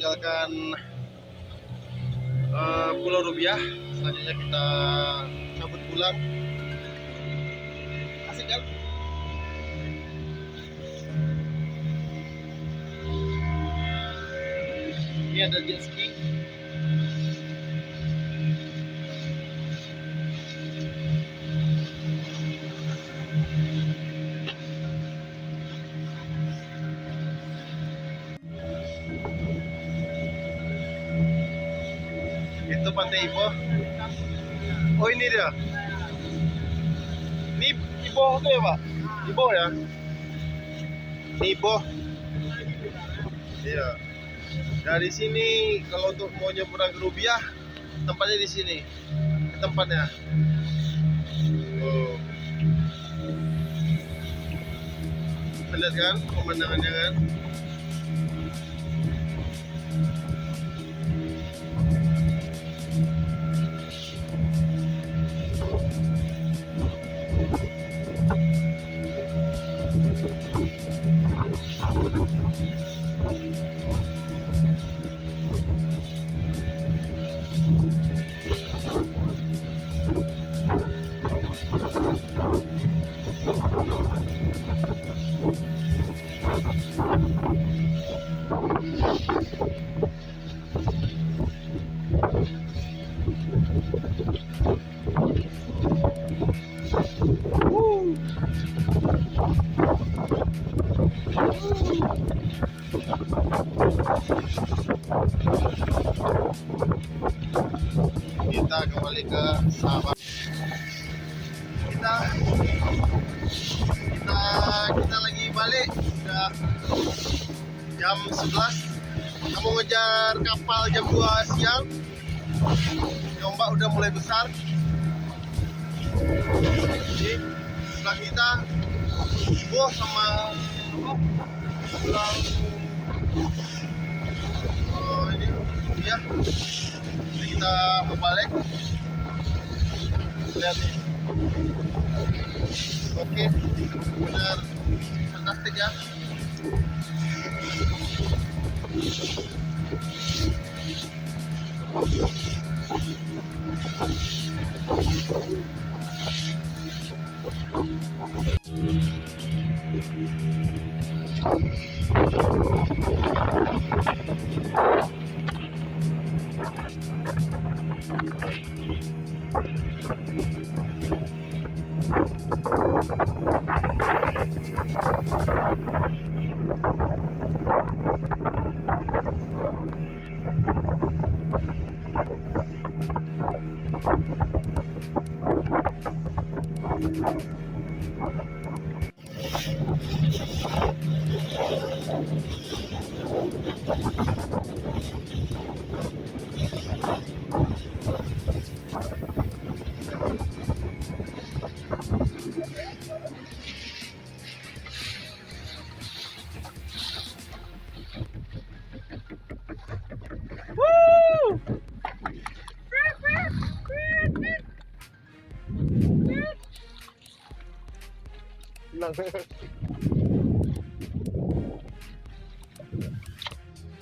meninggalkan Pulau Rubiah. Selanjutnya kita cabut pulang. Asik kan? Ini ada jet ski. Itu Pantai Ipoh. Oh ini dia. Ini Ipoh tuh ya Pak? Ipoh ya? Ini Ipoh. Iya. Dari sini kalau untuk mau nyebrang ke Rubiah, tempatnya di sini. Tempatnya. Oh. Lihat kan pemandangannya kan? Kita kembali ke Sabah. Kita lagi balik, udah jam 11. Kita mau ngejar kapal jam 2 siang. Ombak udah mulai besar. Jadi sebelah kita Ipoh sama pulau ini ya. Jadi kita mau balik. Lihat nih. Oke, benar fantastik ya.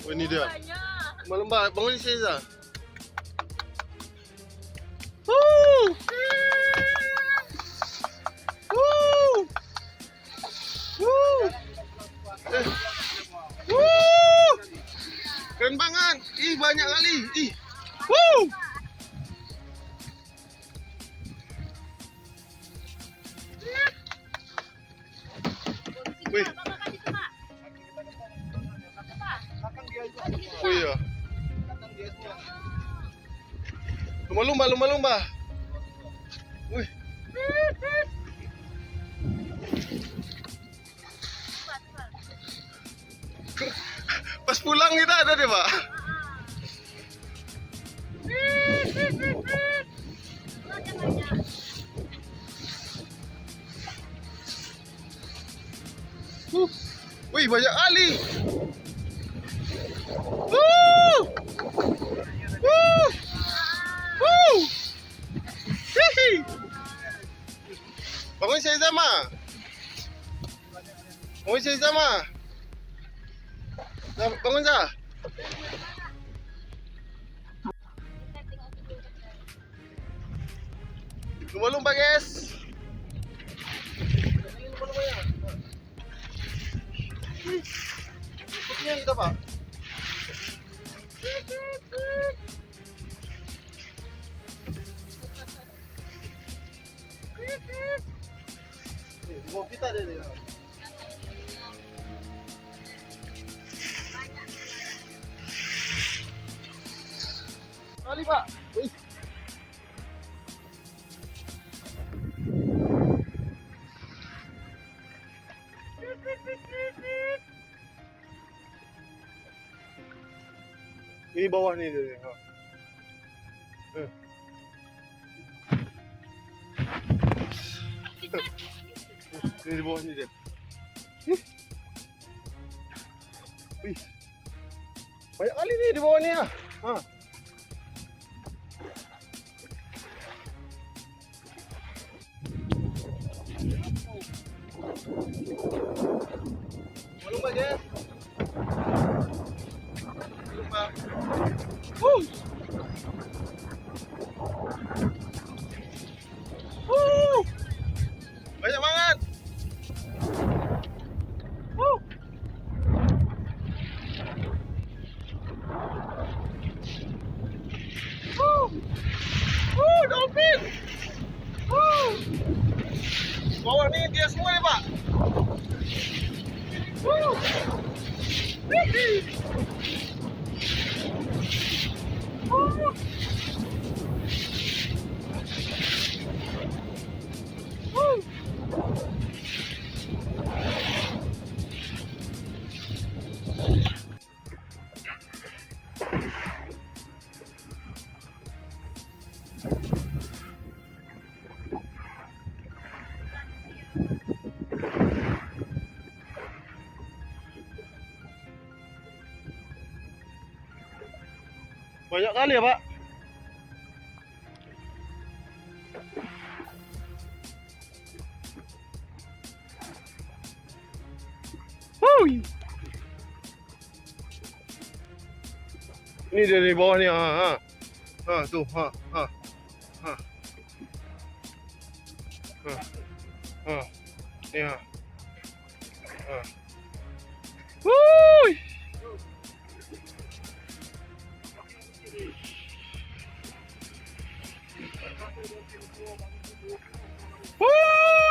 Oh ini dia. Lumba-lumba, bangun Seza. Keren banget. Ih, banyak kali. Ih. Wih. Oh iya. Lumba-lumba. Wih. Pas pulang kita ada deh, Pak. Wih, banyak kali. Bangun saya sama. Bangun saya sama. Bangun Zah. Lumba-lumba guys. Lumba-lumba ya. Ikutnya kita pak. Mau kita deh. Kali pak. Wih. Ini bawah nih dia. Ini di bawah nih dia. Wih. Banyak kali nih di bawah nih ya. Lumba guys. Lumba. Banyak banget. Dolphin. Bawah nih dia semua nih pak. Banyak kali ya pak. Ini dari bawah nih, tuh, nih, wuih. Wuih.